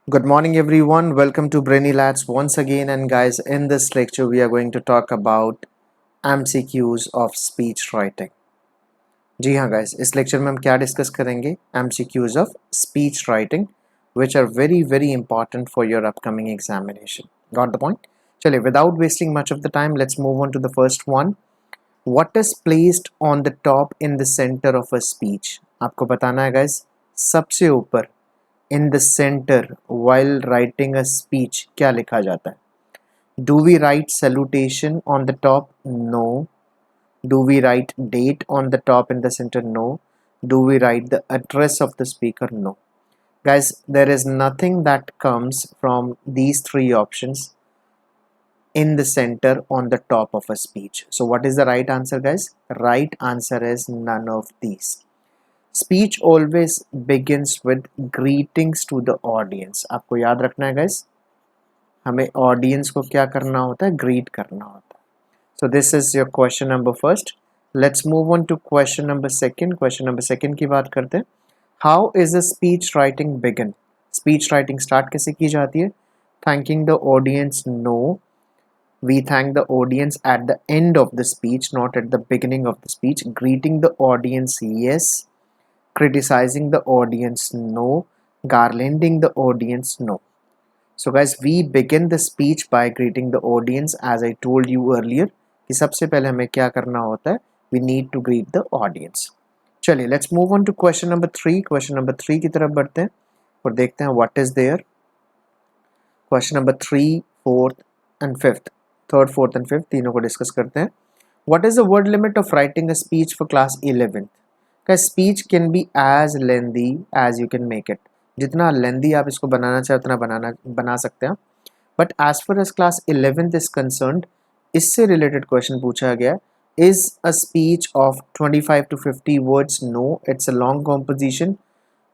Good morning, everyone. Welcome to Brainy Lads once again. And guys, in this lecture, we are going to talk about MCQs of speech writing. जी हाँ guys, इस lecture में हम क्या discuss करेंगे MCQs of speech writing, which are very important for your upcoming examination. Got the point? चलिए, without wasting much of the time, let's move on to the first one. What is placed on the top in the center of a speech? आपको बताना है guys, सबसे ऊपर in the center while writing a speech क्या लिखा जाता है? Do we write salutation on the top? No. Do we write date on the top in the center? No. Do we write the address of the speaker? No. Guys, there is nothing that comes from these three options in the center on the top of a speech. So what is the right answer, guys? Right answer is none of these. Speech always begins with greetings to the audience. आपको याद रखना है guys, हमें audience को क्या करना होता है? Greet करना होता है. So this is your question number first. Let's move on to question number second. Question number second की बात करते हैं. How is a speech writing begin? Speech writing start कैसे की जाती है? Thanking the audience? No. We thank the audience at the end of the speech, not at the beginning of the speech. Greeting the audience? Yes. Criticizing the audience? No. Garlanding the audience? No. So guys, we begin the speech by greeting the audience, as I told you earlier कि सबसे पहले हमें क्या करना होता है? We need to greet the audience. चलिए, let's move on to question number 3. Question number 3 की तरफ बढ़ते हैं और देखते हैं what is there. Question number 3, 4th and 5th. 3rd, 4th and 5th तीनों को डिस्कस करते हैं. What is the word limit of writing a speech for class 11th? Guys, speech can be as lengthy as you can make it. जितना lengthy आप इसको बनाना चाहे उतना बना सकते हैं. But as far as class 11th is concerned, इससे related question पूछा गया. Is a speech of 25 to 50 words? No, it's a long composition.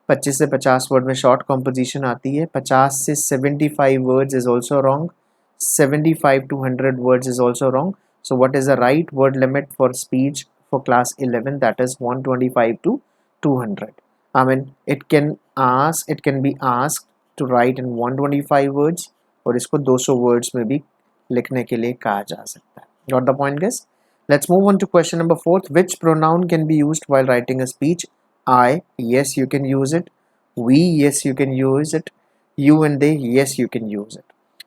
25 से 50 वर्ड में शॉर्ट कॉम्पोजिशन आती है. 50 से 75 words is also wrong. 75 to 100 words is also wrong. So what is the right word limit for speech for class 11? That is 125 to 200. I mean, it can be asked to write in 125 words और इसको 200 words में भी लिखने के लिए कहा जा सकता है. Got the point, guys? Let's move on to question number 4. Which pronoun can be used while writing a speech? I, yes, you can use it. We, yes, you can use it. You and they, yes, you can use it.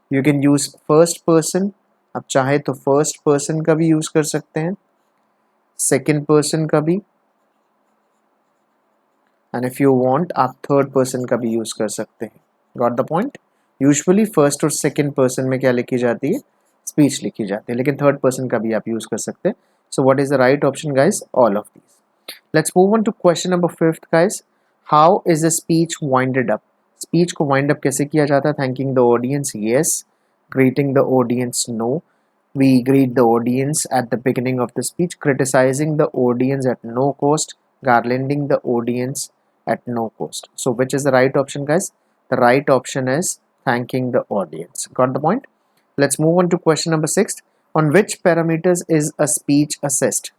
You can use first person. आप चाहे तो first person का भी use कर सकते हैं, second person का भी, and if you want आप third person का भी यूज कर सकते हैं. Got the point? Usually first और second person में क्या लिखी जाती है? Speech लिखी जाती है, लेकिन third person का भी आप यूज कर सकते हैं. So what is the right option, guys? All of these. Let's move on to question number 5th, guys. How is a speech winded up? Speech को wind up कैसे किया जाता है? Thanking the audience? Yes. Greeting the audience? No. We greet the audience at the beginning of the speech. Criticizing the audience at no cost. Garlanding the audience at no cost. So which is the right option, guys? The right option is thanking the audience. Got the point? Let's move on to question number 6. On which parameters is a speech assessed?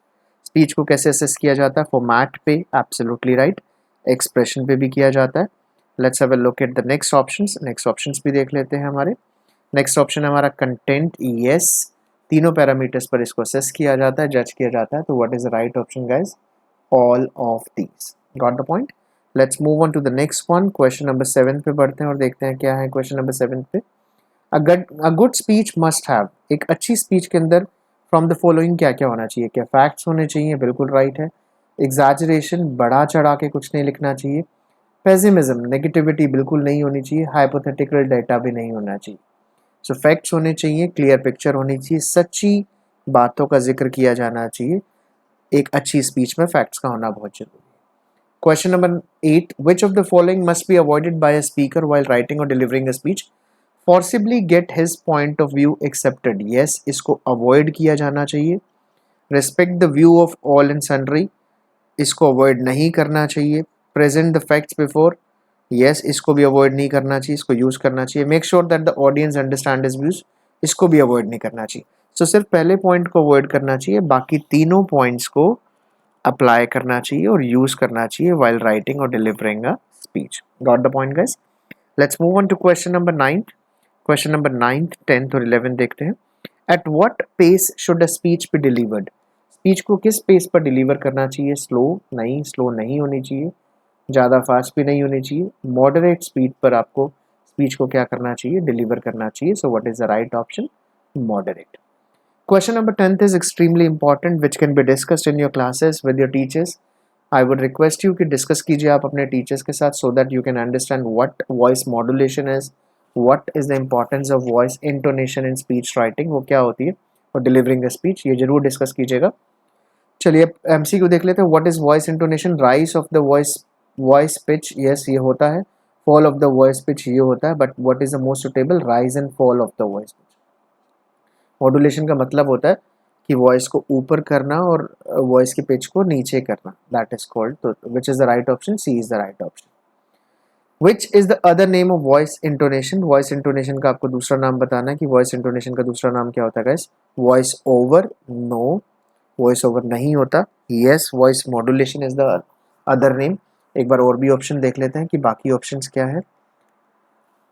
Speech को कैसे assess किया जाता है? Format पे, absolutely right. Expression पे भी किया जाता है. Let's have a look at the next options. Next options भी देख लेते हैं. हमारे नेक्स्ट ऑप्शन है हमारा कंटेंट. यस, तीनों पैरामीटर्स पर इसको असेस किया जाता है, जज किया जाता है. तो what is the right option, guys? All of these. Got the point? Let's move on to the next one. Question number 7 पे बढ़ते हैं और देखते हैं क्या है क्वेश्चन नंबर 7 पे. A good speech must have. एक अच्छी स्पीच के अंदर फ्रॉम द फॉलोइंग क्या क्या होना चाहिए? क्या फैक्ट्स होने चाहिए? बिल्कुल राइट है. एग्जैजरेशन, बढ़ा चढ़ा के कुछ नहीं लिखना चाहिए. पेसिमिज्म, नेगेटिविटी बिल्कुल नहीं होनी चाहिए. हाइपोथेटिकल डेटा भी नहीं होना चाहिए. सो फैक्ट्स होने चाहिए, क्लियर पिक्चर होनी चाहिए, सच्ची बातों का जिक्र किया जाना चाहिए. एक अच्छी स्पीच में फैक्ट्स का होना बहुत जरूरी है. Question number 8. Which of the following must be avoided by a speaker while writing और delivering a speech? Forcibly get his point of view accepted. Yes, इसको अवॉइड किया जाना चाहिए. Respect the view of all and sundry, इसको avoid नहीं करना चाहिए. Present the facts before, yes, इसको भी अवॉइड नहीं करना चाहिए, इसको यूज करना चाहिए. Make sure that the audience understand his views, इसको भी अवॉइड नहीं करना चाहिए. सो सिर्फ पहले पॉइंट को अवॉइड करना चाहिए, बाकी तीनों पॉइंट्स को अप्लाई करना चाहिए और यूज करना चाहिए while writing or delivering a speech. Got the point, guys? Let's move on to question number 9. Question number 9, 10th और 11th देखते हैं. At what pace should a speech be delivered? Speech को किस पेस पर deliver करना चाहिए? Slow नहीं होनी चाहिए, ज़्यादा फास्ट भी नहीं होनी चाहिए, मॉडरेट स्पीड पर आपको स्पीच को क्या करना चाहिए? डिलीवर करना चाहिए. सो what is the right option? Moderate. Question number 10th is extremely important which can be discussed in your classes with your teachers. I would request you कि discuss कीजिए आप अपने teachers के साथ so that you can understand what voice modulation is, what is the importance of voice intonation in speech writing, वो क्या होती है और delivering the speech, ये जरूर discuss कीजिएगा. चलिए अब MCQ देख लेते हैं. What is voice intonation? Rise of the voice pitch, yes ये होता है. Fall of the voice pitch ये होता है. But what is the most suitable? Rise and fall of the voice pitch. Modulation का मतलब होता है कि वॉइस को ऊपर करना और वॉइस की पिच को नीचे करना. That is called. तो which is the right option? C is the right option. Which is the other name of voice intonation? Voice intonation का आपको दूसरा नाम बताना है कि वॉइस इंटोनेशन का दूसरा नाम क्या होता है guys? Voice over? No, voice over नहीं होता. Yes, voice modulation is the other name. एक बार और भी ऑप्शन देख लेते हैं कि बाकी ऑप्शंस क्या है.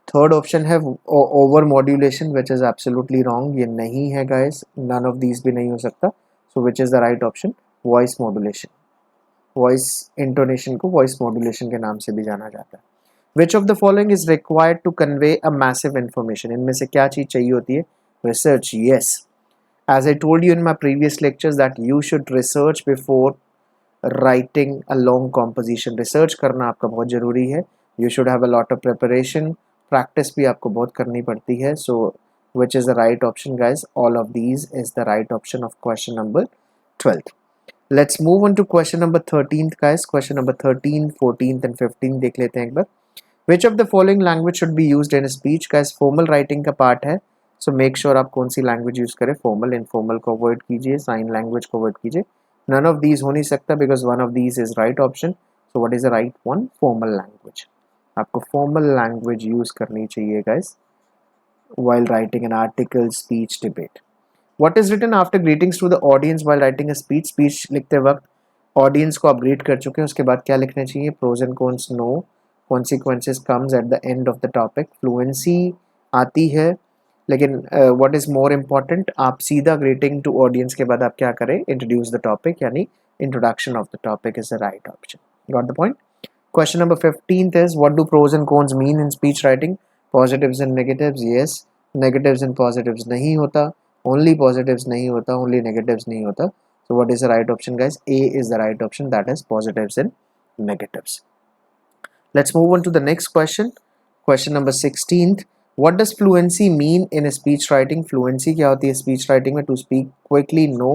थर्ड ऑप्शन है over modulation which is absolutely wrong. ये नहीं है गाइस, नन ऑफ दीज भी नहीं हो सकता. So which is the right option? Voice modulation. Voice intonation को वॉइस मॉड्यूलेशन के नाम से भी जाना जाता है. Which of the following is required to convey a massive information? इनमें से क्या चीज़ चाहिए होती है? Research. Yes, as I told you in my previous lectures that you should research before writing a long composition. Research करना आपका बहुत ज़रूरी है. You should have a lot of preparation. Practice भी आपको बहुत करनी पड़ती है. So which is the right option guys? All of these is the right option of question number 12th. Let's move on to question number 13th guys. Question number 13, 14th and 15th देख लेते हैं एक बार. Which of the following language should be used in speech? Guys formal writing का part है. So make sure आप कौन सी language use करें. फॉर्मल, इनफॉर्मल को अवॉइड कीजिए, साइन लैंग्वेज को अवॉइड कीजिए. नन ऑफ दीज हो नहीं सकता because one of these is right option. So what is the right one? Formal language. आपको फॉर्मल लैंग्वेज यूज करनी चाहिए guys while writing an article, speech, debate. What is written after greetings to the audience while writing a speech? Speech लिखते वक्त audience को आप greet कर चुके हैं, उसके बाद क्या लिखना चाहिए? Pros and cons? No. Consequences comes at the end of the topic. Fluency आती है लेकिन व्हाट इज मोर इम्पॉर्टेंट, आप सीधा ग्रीटिंग टू ऑडियंस के बाद आप क्या करें? इंट्रोड्यूस द टॉपिक, यानी introduction of the topic is the right option. Got the point? Question number 15th is what do pros and cons mean in speech writing? Positives and negatives. Yes, negatives and positives नहीं होता, only positives नहीं होता, only negatives नहीं होता. So what is the right option guys? A is the right option, that is positives and negatives. Let's move on to the next question. Question number 16th. What does fluency mean in speech writing? Fluency क्या होती है speech writing में? To speak quickly? No.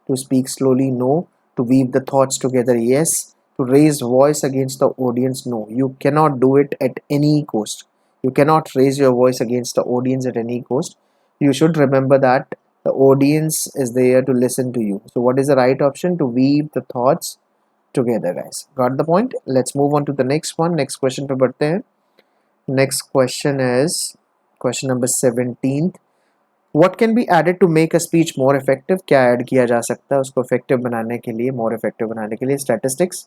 To speak slowly? No. To weave the thoughts together? Yes. To raise voice against the audience? No. You cannot do it at any cost. You cannot raise your voice against the audience at any cost. You should remember that the audience is there to listen to you. So what is the right option? To weave the thoughts together guys. Got the point? Let's move on to the next one. Next question पे बढ़ते हैं. Next question is question number 17th. What can be added to make a speech more effective? क्या add किया जा सकता है उसको effective बनाने के लिए, more effective बनाने के लिए? Statistics,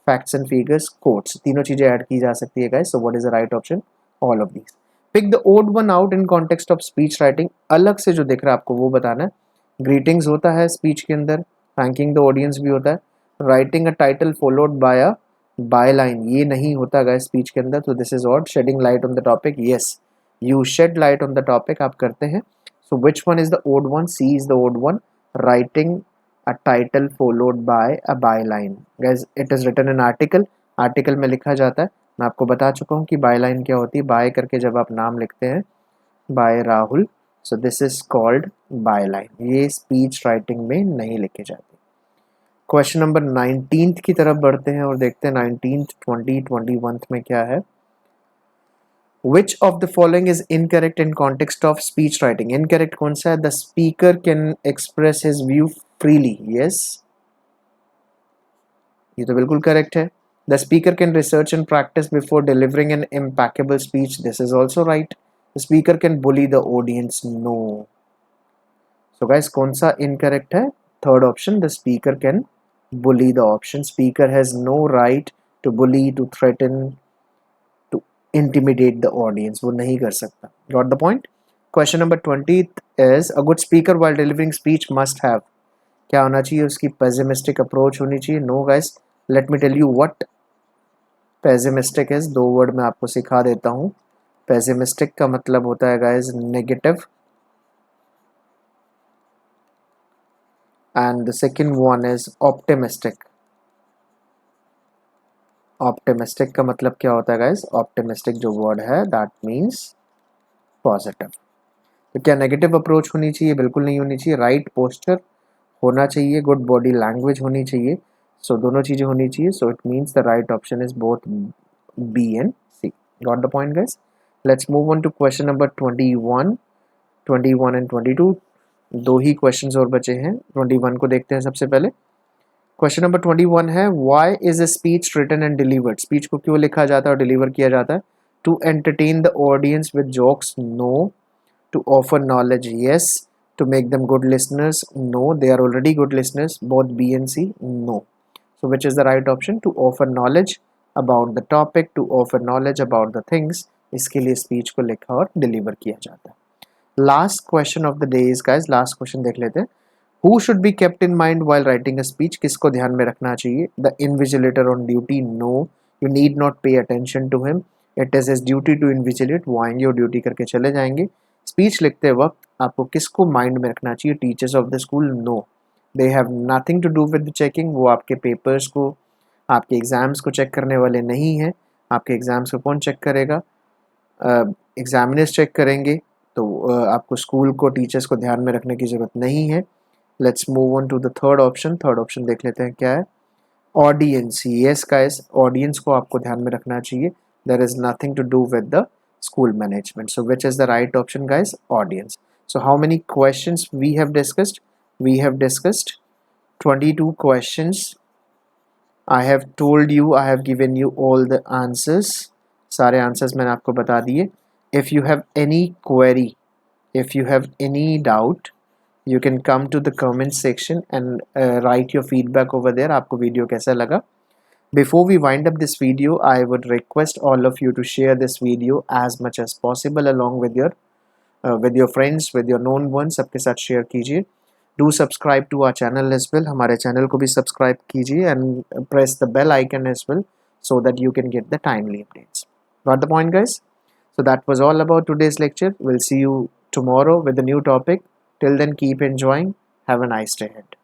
facts and figures, quotes, तीनों चीजें ऐड की जा सकती है guys. So what is the right option? All of these. Pick the odd one out in context of speech writing. अलग से जो दिख रहा है आपको वो बताना है. ग्रीटिंग्स होता है स्पीच के अंदर, थैंकिंग द ऑडियंस भी होता है, writing a title followed by a byline ये नहीं होता गाइस स्पीच के अंदर. तो this is odd. Shedding light on the topic. Yes, you shed light on the topic, आप करते हैं. So which one is the odd one? C is the odd one. Writing a title followed by a byline. Guys, it is written in article. Article में लिखा जाता है. मैं आपको बता चुका हूँ कि बायलाइन क्या होती है. बाय करके जब आप नाम लिखते हैं, by Rahul, so this is called byline. ये स्पीच राइटिंग में नहीं लिखी जाती. क्वेश्चन नंबर 19th की तरफ बढ़ते हैं और देखते हैं 19th, 20, 21 में क्या है. Which of the following is incorrect in context of speech writing? Incorrect कौन सा है? The speaker can express his view freely. Yes, ये तो बिल्कुल करेक्ट है. The speaker can research and practice before delivering an impeccable speech. This is also right. The speaker can bully the audience. No. So guys, कौन सा incorrect है? Third option. The speaker can bully the option. Speaker has no right to bully, to threaten, to intimidate the audience, वो नहीं कर सकता. Got the point? Question number 20 is a good speaker while delivering speech must have. क्या होना चाहिए? उसकी pessimistic approach होनी चाहिए. No guys, let me tell you what pessimistic is. 2 word मैं आपको सिखा देता हूँ. Pessimistic का मतलब होता है guys negative, and the second one is optimistic. Optimistic का मतलब क्या होता है गाइस? ऑप्टिमिस्टिक जो वर्ड है दैट मीन्स पॉजिटिव. तो क्या नेगेटिव अप्रोच होनी चाहिए? बिल्कुल नहीं होनी चाहिए. राइट पोस्चर होना चाहिए, गुड बॉडी लैंग्वेज होनी चाहिए. सो दोनों चीज़ें होनी चाहिए. So it means the right option is both B and C. Got the point guys? Let's move on to question number 21 and 22. 2 ही क्वेश्चन और बचे हैं. 21 को देखते हैं सबसे पहले. क्वेश्चन नंबर 21 है why is a speech written and delivered. Speech को क्यों लिखा जाता है और डिलीवर किया जाता है? To entertain the audience with jokes? No. To offer knowledge? Yes. To make them good listeners? No, they are already good listeners. Both B and C? No. So which is the right option? To offer knowledge about the topic, to offer knowledge about the things. इसके लिए speech को लिखा और deliver किया जाता है. Last question of the day is guys, last question देख लेते हैं. Who should be kept in mind while writing a speech? किसको ध्यान में रखना चाहिए? The invigilator on duty? No, you need not pay attention to him. It is his duty to invigilate. वो आएंगे और ड्यूटी करके चले जाएंगे. स्पीच लिखते वक्त आपको किसको माइंड में रखना चाहिए? Teachers of the school? No, they have nothing to do with the checking. वो आपके पेपर्स को, आपके एग्जाम्स को चेक करने वाले नहीं हैं. आपके एग्जाम्स को कौन चेक करेगा? एग्जामिनर्स चेक करेंगे. तो आपको स्कूल को, टीचर्स को ध्यान में रखने की ज़रूरत नहीं है. Let's move on to the third option. Third option देख लेते हैं क्या है. ऑडियंस. यस गाइस, ऑडियंस को आपको ध्यान में रखना चाहिए. There is nothing to do with the school management. So which is the right option guys? Audience. So how many questions we have discussed? We have discussed 22 questions. I have told you, I have given you all the answers. सारे answers मैंने आपको बता दिए. If you have any query, if you have any doubt, you can come to the comment section and write your feedback over there. आपको video कैसा लगा? Before we wind up this video, I would request all of you to share this video as much as possible along with your friends, with your known ones. सबके साथ share कीजिए. Do subscribe to our channel as well. हमारे channel को भी subscribe कीजिए and press the bell icon as well so that you can get the timely updates. Got the point guys? So that was all about today's lecture. We'll see you tomorrow with a new topic. Till then, keep enjoying. Have a nice day ahead.